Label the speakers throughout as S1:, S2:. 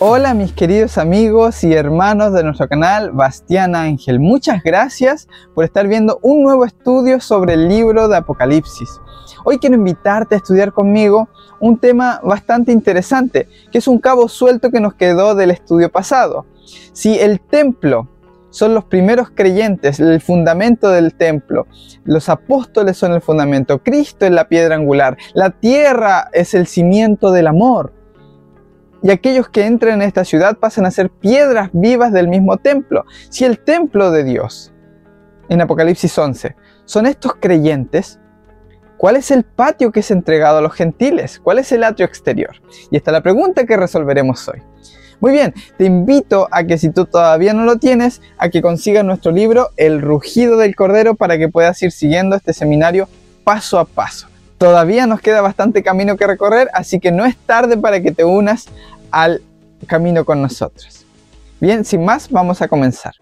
S1: Hola mis queridos amigos y hermanos de nuestro canal Bastián Ángel. Muchas gracias por estar viendo un nuevo estudio sobre el libro de Apocalipsis. Hoy quiero invitarte a estudiar conmigo un tema bastante interesante, que es un cabo suelto que nos quedó del estudio pasado. Si el templo son los primeros creyentes, el fundamento del templo, los apóstoles son el fundamento, Cristo es la piedra angular, la tierra es el cimiento del amor, y aquellos que entran en esta ciudad pasan a ser piedras vivas del mismo templo. Si el templo de Dios, en Apocalipsis 11, son estos creyentes, ¿cuál es el patio que es entregado a los gentiles? ¿Cuál es el atrio exterior? Y esta es la pregunta que resolveremos hoy. Muy bien, te invito a que si tú todavía no lo tienes, a que consigas nuestro libro El rugido del cordero para que puedas ir siguiendo este seminario paso a paso. Todavía nos queda bastante camino que recorrer, así que no es tarde para que te unas al camino con nosotros. Bien, sin más, vamos a comenzar.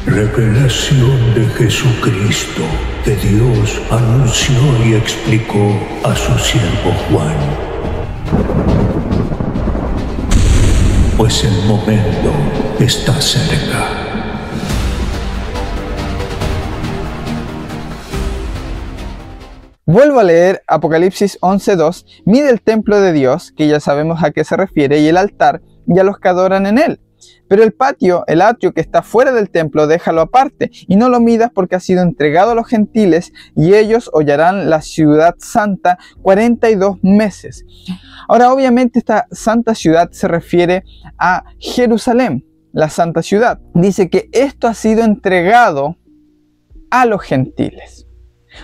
S2: Revelación de Jesucristo, que Dios anunció y explicó a su siervo Juan. Pues el momento está cerca.
S1: Vuelvo a leer Apocalipsis 11:2, mide el templo de Dios, que ya sabemos a qué se refiere, y el altar, y a los que adoran en él. Pero el patio, el atrio que está fuera del templo, déjalo aparte, y no lo midas porque ha sido entregado a los gentiles, y ellos hollarán la ciudad santa 42 meses. Ahora, obviamente, esta santa ciudad se refiere a Jerusalén, la santa ciudad. Dice que esto ha sido entregado a los gentiles.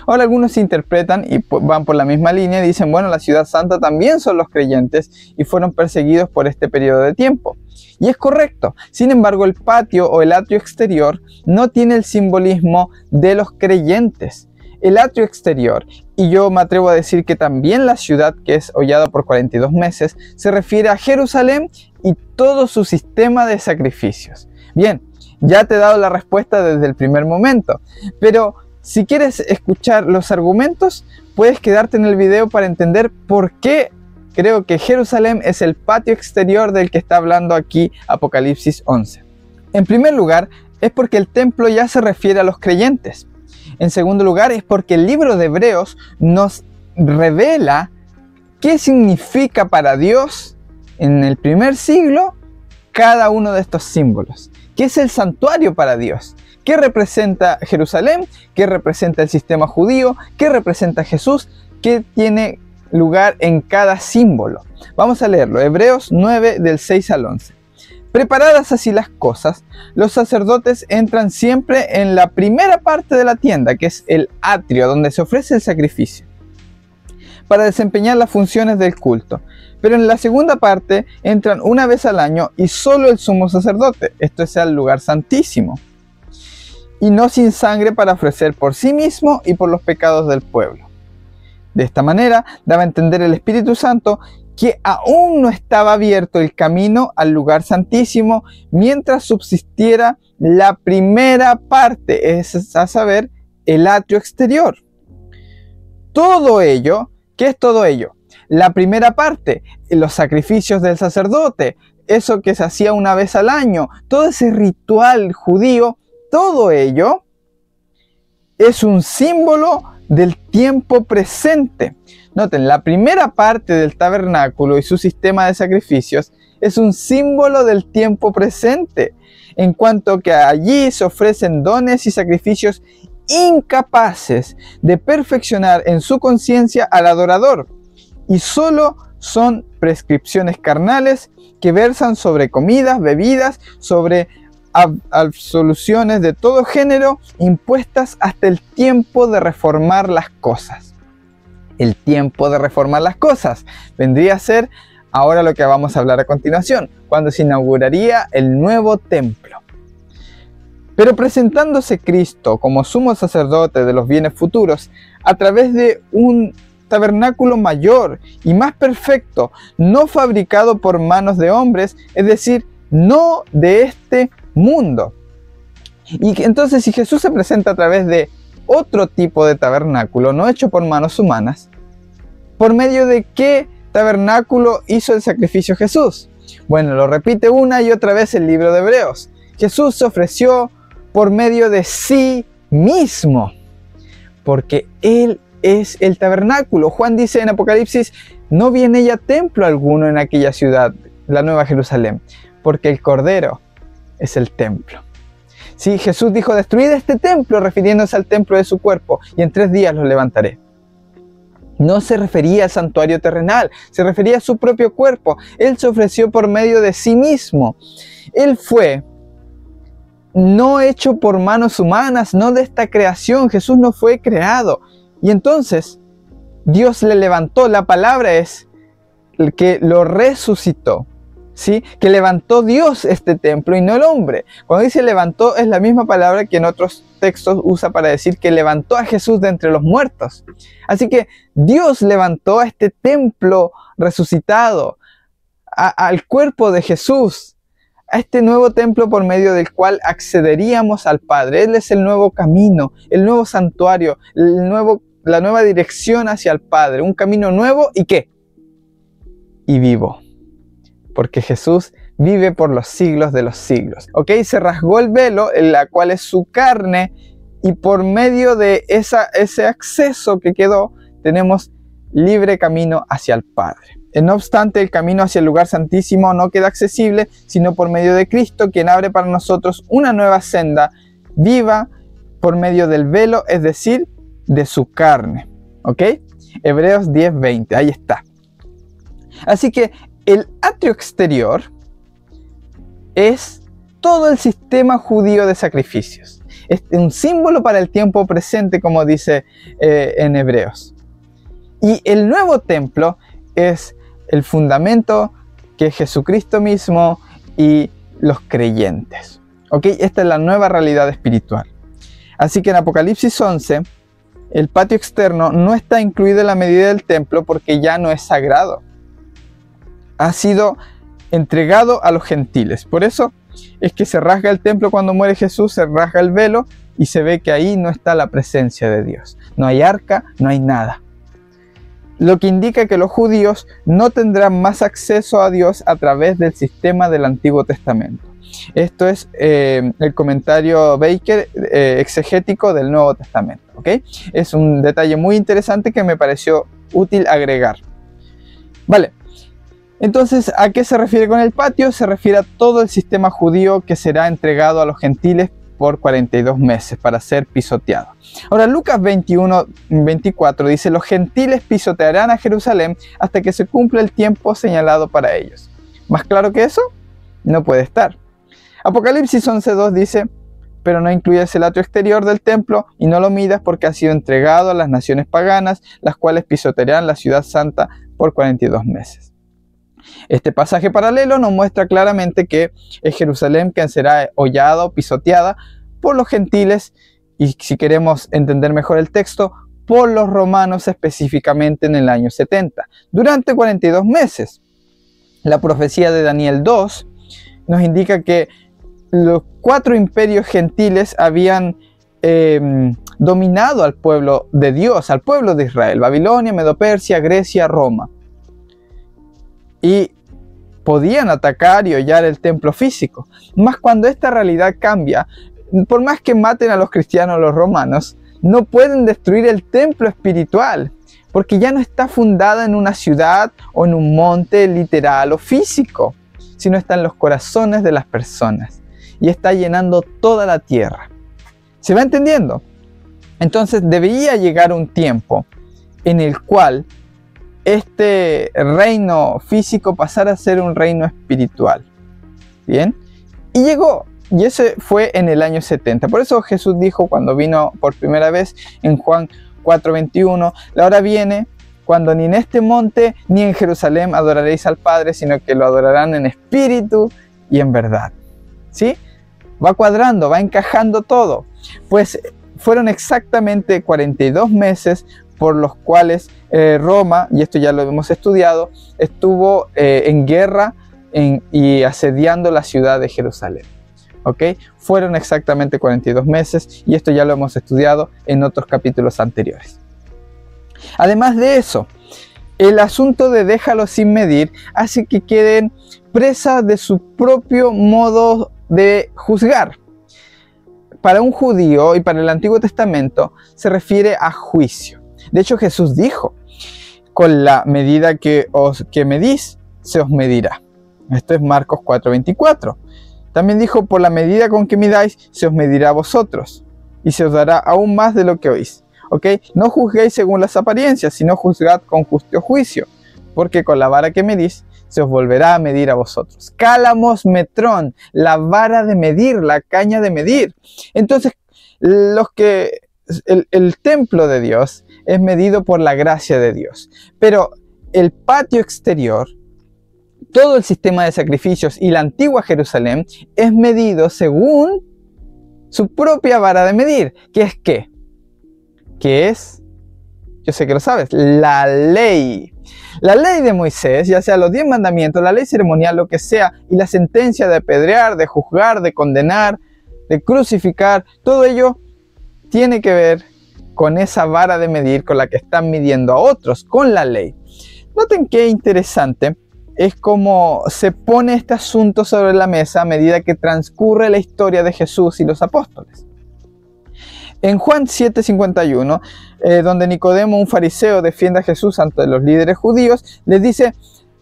S1: Ahora algunos interpretan y van por la misma línea y dicen, bueno, la ciudad santa también son los creyentes y fueron perseguidos por este periodo de tiempo. Y es correcto. Sin embargo, el patio o el atrio exterior no tiene el simbolismo de los creyentes. El atrio exterior, y yo me atrevo a decir que también la ciudad que es hollada por 42 meses, se refiere a Jerusalén y todo su sistema de sacrificios. Bien, ya te he dado la respuesta desde el primer momento, pero si quieres escuchar los argumentos, puedes quedarte en el video para entender por qué creo que Jerusalén es el patio exterior del que está hablando aquí Apocalipsis 11. En primer lugar, es porque el templo ya se refiere a los creyentes. En segundo lugar, es porque el libro de Hebreos nos revela qué significa para Dios en el primer siglo cada uno de estos símbolos. ¿Qué es el santuario para Dios? ¿Qué representa Jerusalén? ¿Qué representa el sistema judío? ¿Qué representa Jesús? ¿Qué tiene lugar en cada símbolo? Vamos a leerlo. Hebreos 9 del 6 al 11. Preparadas así las cosas, los sacerdotes entran siempre en la primera parte de la tienda, que es el atrio, donde se ofrece el sacrificio, para desempeñar las funciones del culto. Pero en la segunda parte entran una vez al año y solo el sumo sacerdote, esto es el lugar santísimo, y no sin sangre, para ofrecer por sí mismo y por los pecados del pueblo. De esta manera daba a entender el Espíritu Santo que aún no estaba abierto el camino al lugar santísimo mientras subsistiera la primera parte, es a saber, el atrio exterior. Todo ello, ¿qué es todo ello? La primera parte, los sacrificios del sacerdote, eso que se hacía una vez al año, todo ese ritual judío, todo ello es un símbolo del tiempo presente. Noten, la primera parte del tabernáculo y su sistema de sacrificios es un símbolo del tiempo presente, en cuanto que allí se ofrecen dones y sacrificios incapaces de perfeccionar en su conciencia al adorador, y solo son prescripciones carnales que versan sobre comidas, bebidas, sobre absoluciones de todo género impuestas hasta el tiempo de reformar las cosas. El tiempo de reformar las cosas vendría a ser ahora lo que vamos a hablar a continuación, cuando se inauguraría el nuevo templo. Pero presentándose Cristo como sumo sacerdote de los bienes futuros a través de un tabernáculo mayor y más perfecto, no fabricado por manos de hombres, es decir, no de este mundo. Y entonces, si Jesús se presenta a través de otro tipo de tabernáculo, no hecho por manos humanas, ¿por medio de qué tabernáculo hizo el sacrificio Jesús? Bueno, lo repite una y otra vez el libro de Hebreos. Jesús se ofreció por medio de sí mismo, porque Él es el tabernáculo. Juan dice en Apocalipsis, no vi en ella templo alguno en aquella ciudad, la Nueva Jerusalén, porque el Cordero es el templo. Sí, Jesús dijo, destruid este templo, refiriéndose al templo de su cuerpo, y en 3 días lo levantaré. No se refería al santuario terrenal, se refería a su propio cuerpo. Él se ofreció por medio de sí mismo. Él fue no hecho por manos humanas, no de esta creación. Jesús no fue creado. Y entonces Dios le levantó. La palabra es el que lo resucitó, ¿sí? Que levantó Dios este templo y no el hombre. Cuando dice levantó, es la misma palabra que en otros textos usa para decir que levantó a Jesús de entre los muertos. Así que Dios levantó a este templo resucitado, al cuerpo de Jesús, a este nuevo templo por medio del cual accederíamos al Padre. Él es el nuevo camino, el nuevo santuario, la nueva dirección hacia el Padre. Un camino nuevo y ¿qué? Y vivo. Porque Jesús vive por los siglos de los siglos. ¿Ok? Se rasgó el velo, en la cual es su carne, y por medio de ese acceso que quedó, tenemos libre camino hacia el Padre. No obstante, el camino hacia el lugar santísimo no queda accesible, sino por medio de Cristo, quien abre para nosotros una nueva senda viva por medio del velo, es decir, de su carne. ¿Ok? Hebreos 10:20, ahí está. Así que el atrio exterior es todo el sistema judío de sacrificios. Es un símbolo para el tiempo presente, como dice en Hebreos. Y el nuevo templo es el fundamento que es Jesucristo mismo y los creyentes. ¿Ok? Esta es la nueva realidad espiritual. Así que en Apocalipsis 11, el patio externo no está incluido en la medida del templo porque ya no es sagrado. Ha sido entregado a los gentiles. Por eso es que se rasga el templo cuando muere Jesús, se rasga el velo y se ve que ahí no está la presencia de Dios. No hay arca, no hay nada. Lo que indica que los judíos no tendrán más acceso a Dios a través del sistema del Antiguo Testamento. Esto es el comentario Baker exegético del Nuevo Testamento. ¿Okay? Es un detalle muy interesante que me pareció útil agregar. Vale. Entonces, ¿a qué se refiere con el patio? Se refiere a todo el sistema judío que será entregado a los gentiles por 42 meses para ser pisoteado. Ahora, Lucas 21:24 dice, los gentiles pisotearán a Jerusalén hasta que se cumpla el tiempo señalado para ellos. ¿Más claro que eso? No puede estar. Apocalipsis 11:2 dice, pero no incluyas el atrio exterior del templo y no lo midas porque ha sido entregado a las naciones paganas, las cuales pisotearán la ciudad santa por 42 meses. Este pasaje paralelo nos muestra claramente que es Jerusalén quien será hollada o pisoteada por los gentiles y, si queremos entender mejor el texto, por los romanos específicamente en el año 70, durante 42 meses. La profecía de Daniel 2 nos indica que los 4 imperios gentiles habían dominado al pueblo de Dios, al pueblo de Israel: Babilonia, Medo-Persia, Grecia, Roma. Y podían atacar y hollar el templo físico. Mas cuando esta realidad cambia, por más que maten a los cristianos los romanos, no pueden destruir el templo espiritual, porque ya no está fundada en una ciudad o en un monte literal o físico, sino está en los corazones de las personas y está llenando toda la tierra. ¿Se va entendiendo? Entonces debería llegar un tiempo en el cual este reino físico pasara a ser un reino espiritual. ¿Bien? Y llegó. Y ese fue en el año 70. Por eso Jesús dijo cuando vino por primera vez en Juan 4:21, la hora viene cuando ni en este monte ni en Jerusalén adoraréis al Padre, sino que lo adorarán en espíritu y en verdad. ¿Sí? Va cuadrando, va encajando todo. Pues fueron exactamente 42 meses por los cuales Roma, y esto ya lo hemos estudiado, estuvo en guerra y asediando la ciudad de Jerusalén. ¿Ok? Fueron exactamente 42 meses y esto ya lo hemos estudiado en otros capítulos anteriores. Además de eso, el asunto de déjalo sin medir hace que queden presas de su propio modo de juzgar. Para un judío y para el Antiguo Testamento se refiere a juicio. De hecho, Jesús dijo, con la medida que medís, se os medirá. Esto es Marcos 4:24. También dijo, por la medida con que midáis, se os medirá a vosotros, y se os dará aún más de lo que oís. ¿Ok? No juzguéis según las apariencias, sino juzgad con justo juicio, porque con la vara que medís, se os volverá a medir a vosotros. Cálamos metrón, la vara de medir, la caña de medir. Entonces, el templo de Dios es medido por la gracia de Dios. Pero el patio exterior, todo el sistema de sacrificios y la antigua Jerusalén es medido según su propia vara de medir. ¿Qué es qué? ¿Qué es? Yo sé que lo sabes. La ley. La ley de Moisés, ya sea los 10 mandamientos, la ley ceremonial, lo que sea, y la sentencia de apedrear, de juzgar, de condenar, de crucificar, todo ello tiene que ver con esa vara de medir con la que están midiendo a otros, con la ley. Noten qué interesante es cómo se pone este asunto sobre la mesa a medida que transcurre la historia de Jesús y los apóstoles. En Juan 7:51, donde Nicodemo, un fariseo, defiende a Jesús ante los líderes judíos, les dice,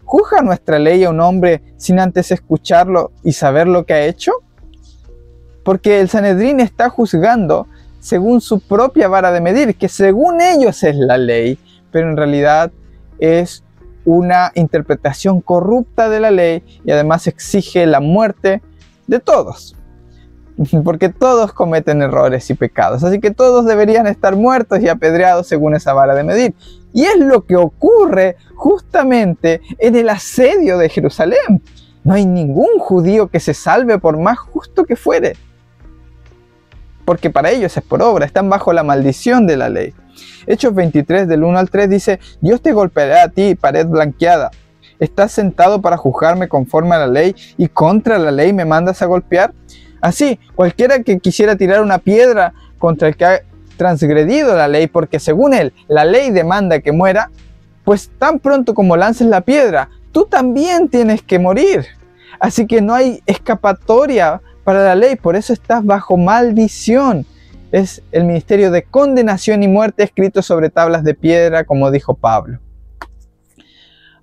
S1: ¿juzga nuestra ley a un hombre sin antes escucharlo y saber lo que ha hecho? Porque el Sanedrín está juzgando según su propia vara de medir, que según ellos es la ley, pero en realidad es una interpretación corrupta de la ley y además exige la muerte de todos. Porque todos cometen errores y pecados, así que todos deberían estar muertos y apedreados según esa vara de medir. Y es lo que ocurre justamente en el asedio de Jerusalén. No hay ningún judío que se salve por más justo que fuere, porque para ellos es por obra, están bajo la maldición de la ley. Hechos 23 del 1 al 3 dice, Dios te golpeará a ti, pared blanqueada. ¿Estás sentado para juzgarme conforme a la ley y contra la ley me mandas a golpear? Así, cualquiera que quisiera tirar una piedra contra el que ha transgredido la ley, porque según él, la ley demanda que muera, pues tan pronto como lances la piedra, tú también tienes que morir. Así que no hay escapatoria para la ley, por eso estás bajo maldición. Es el ministerio de condenación y muerte escrito sobre tablas de piedra, como dijo Pablo.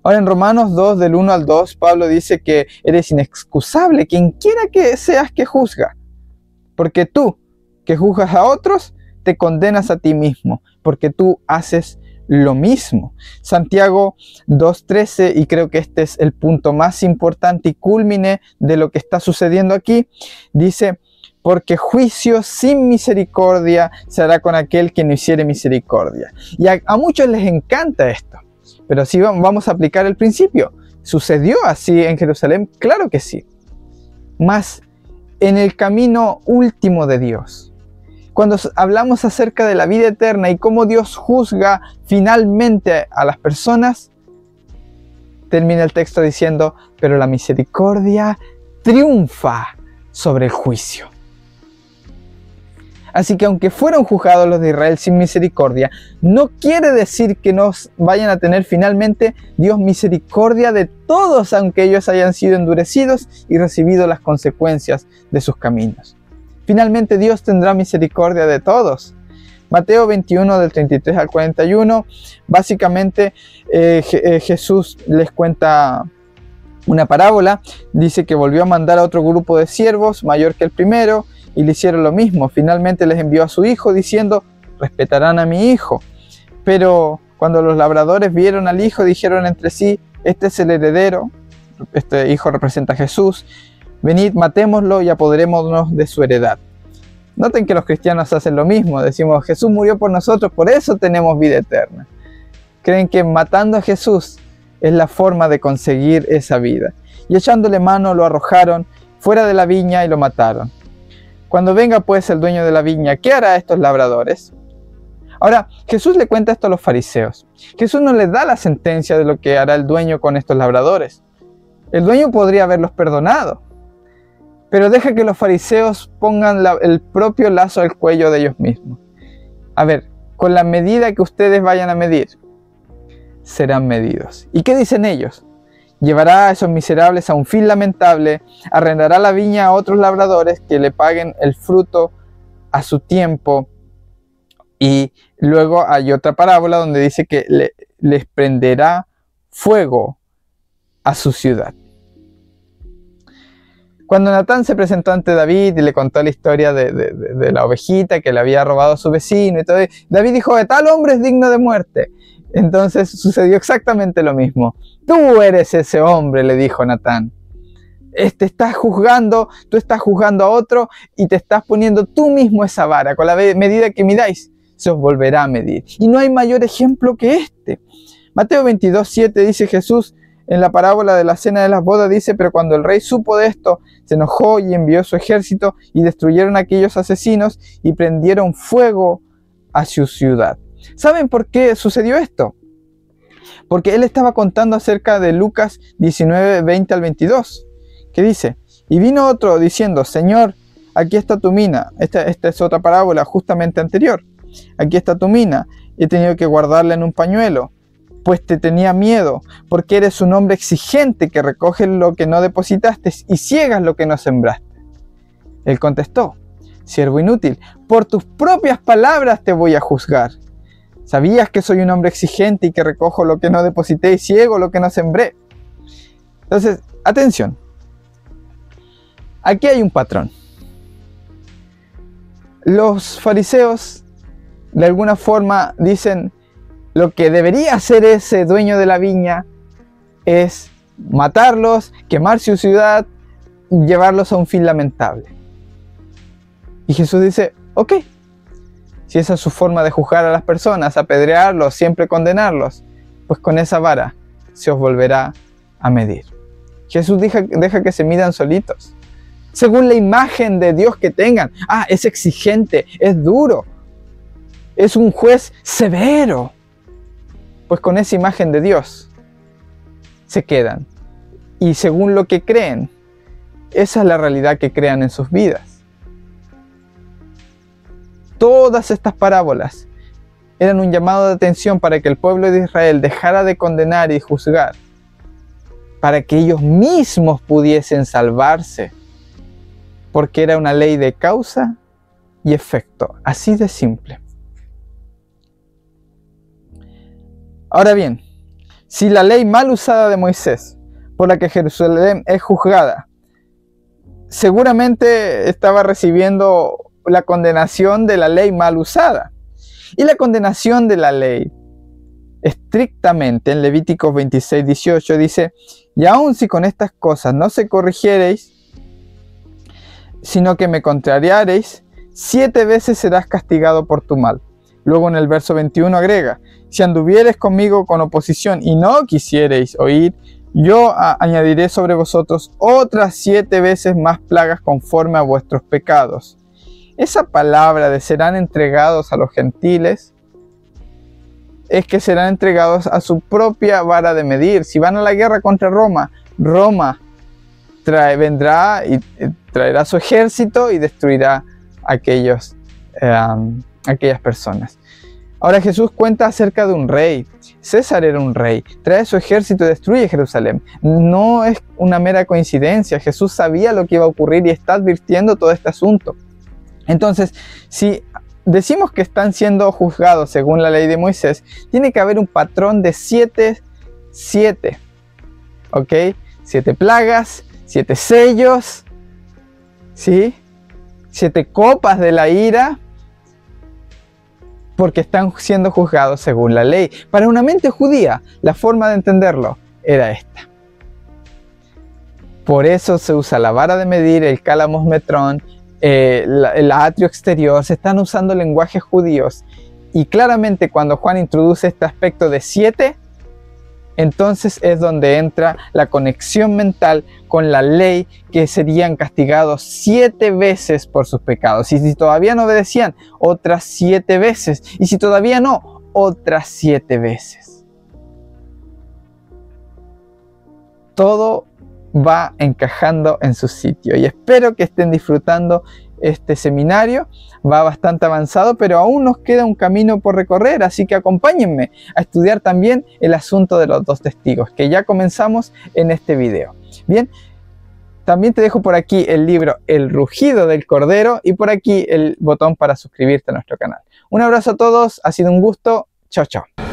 S1: Ahora en Romanos 2, del 1 al 2, Pablo dice que eres inexcusable, quien quiera que seas que juzga. Porque tú, que juzgas a otros, te condenas a ti mismo, porque tú haces lo mismo. Santiago 2:13, y creo que este es el punto más importante y cúlmine de lo que está sucediendo aquí, dice, porque juicio sin misericordia se hará con aquel que no hiciere misericordia. Y a muchos les encanta esto. Pero si vamos a aplicar el principio, ¿sucedió así en Jerusalén? Claro que sí. Mas en el camino último de Dios, cuando hablamos acerca de la vida eterna y cómo Dios juzga finalmente a las personas, termina el texto diciendo, pero la misericordia triunfa sobre el juicio. Así que aunque fueron juzgados los de Israel sin misericordia, no quiere decir que nos vayan a tener finalmente Dios misericordia de todos, aunque ellos hayan sido endurecidos y recibido las consecuencias de sus caminos. Finalmente Dios tendrá misericordia de todos. Mateo 21 del 33 al 41, básicamente Jesús les cuenta una parábola, dice que volvió a mandar a otro grupo de siervos mayor que el primero, y le hicieron lo mismo. Finalmente les envió a su hijo diciendo, respetarán a mi hijo. Pero cuando los labradores vieron al hijo, dijeron entre sí, este es el heredero, este hijo representa a Jesús, venid, matémoslo y apoderémonos de su heredad. Noten que los cristianos hacen lo mismo, decimos, Jesús murió por nosotros, por eso tenemos vida eterna. Creen que matando a Jesús es la forma de conseguir esa vida. Y echándole mano lo arrojaron fuera de la viña y lo mataron. Cuando venga pues el dueño de la viña, ¿qué hará a estos labradores? Ahora, Jesús le cuenta esto a los fariseos. Jesús no les da la sentencia de lo que hará el dueño con estos labradores. El dueño podría haberlos perdonado, pero deja que los fariseos pongan el propio lazo al cuello de ellos mismos. A ver, con la medida que ustedes vayan a medir, serán medidos. ¿Y qué dicen ellos? Llevará a esos miserables a un fin lamentable, arrendará la viña a otros labradores que le paguen el fruto a su tiempo. Y luego hay otra parábola donde dice que les prenderá fuego a su ciudad. Cuando Natán se presentó ante David y le contó la historia de la ovejita que le había robado a su vecino y todo, David dijo: tal hombre es digno de muerte. Entonces sucedió exactamente lo mismo. Tú eres ese hombre, le dijo Natán. Tú estás juzgando a otro y te estás poniendo tú mismo esa vara. Con la medida que midáis, se os volverá a medir. Y no hay mayor ejemplo que este. Mateo 22:7 dice Jesús en la parábola de la cena de las bodas, dice: pero cuando el rey supo de esto, se enojó y envió su ejército y destruyeron a aquellos asesinos y prendieron fuego a su ciudad. ¿Saben por qué sucedió esto? Porque él estaba contando acerca de Lucas 19:20 al 22, que dice: y vino otro diciendo: Señor, aquí está tu mina. Esta es otra parábola justamente anterior. Aquí está tu mina, he tenido que guardarla en un pañuelo, pues te tenía miedo, porque eres un hombre exigente que recoge lo que no depositaste y ciegas lo que no sembraste. Él contestó: siervo inútil, por tus propias palabras te voy a juzgar. ¿Sabías que soy un hombre exigente y que recojo lo que no deposité y ciego lo que no sembré? Entonces, atención. Aquí hay un patrón. Los fariseos, de alguna forma, dicen: lo que debería hacer ese dueño de la viña es matarlos, quemar su ciudad y llevarlos a un fin lamentable. Y Jesús dice: ok, si esa es su forma de juzgar a las personas, apedrearlos, siempre condenarlos, pues con esa vara se os volverá a medir. Jesús deja que se midan solitos, según la imagen de Dios que tengan. Es exigente, es duro, es un juez severo. Pues con esa imagen de Dios se quedan. Y según lo que creen, esa es la realidad que crean en sus vidas. Todas estas parábolas eran un llamado de atención para que el pueblo de Israel dejara de condenar y juzgar, para que ellos mismos pudiesen salvarse, porque era una ley de causa y efecto, así de simple. Ahora bien, si la ley mal usada de Moisés, por la que Jerusalén es juzgada, seguramente estaba recibiendo la condenación de la ley mal usada. Y la condenación de la ley, estrictamente, en Levíticos 26:18 dice: y aun si con estas cosas no se corrigiereis, sino que me contrariareis, 7 veces serás castigado por tu mal. Luego en el verso 21 agrega: si anduviereis conmigo con oposición y no quisiereis oír, yo añadiré sobre vosotros otras 7 veces más plagas conforme a vuestros pecados. Esa palabra de serán entregados a los gentiles es que serán entregados a su propia vara de medir. Si van a la guerra contra Roma, Roma vendrá y traerá su ejército y destruirá a aquellas personas. Ahora Jesús cuenta acerca de un rey. César era un rey, trae su ejército y destruye Jerusalén. No es una mera coincidencia. Jesús sabía lo que iba a ocurrir y está advirtiendo todo este asunto. Entonces, si decimos que están siendo juzgados según la ley de Moisés, tiene que haber un patrón de 7, ¿ok? 7 plagas, 7 sellos, ¿sí? 7 copas de la ira, porque están siendo juzgados según la ley. Para una mente judía, la forma de entenderlo era esta. Por eso se usa la vara de medir, el cálamos metrón, el atrio exterior. Se están usando lenguajes judíos. Y claramente cuando Juan introduce este aspecto de 7, entonces es donde entra la conexión mental con la ley, que serían castigados 7 veces por sus pecados. Y si todavía no obedecían, otras 7 veces. Y si todavía no, otras 7 veces. Todo va encajando en su sitio. Y espero que estén disfrutando este seminario va bastante avanzado, pero aún nos queda un camino por recorrer, así que acompáñenme a estudiar también el asunto de los dos testigos, que ya comenzamos en este video. Bien, también te dejo por aquí el libro El rugido del cordero y por aquí el botón para suscribirte a nuestro canal. Un abrazo a todos, ha sido un gusto, chao chao.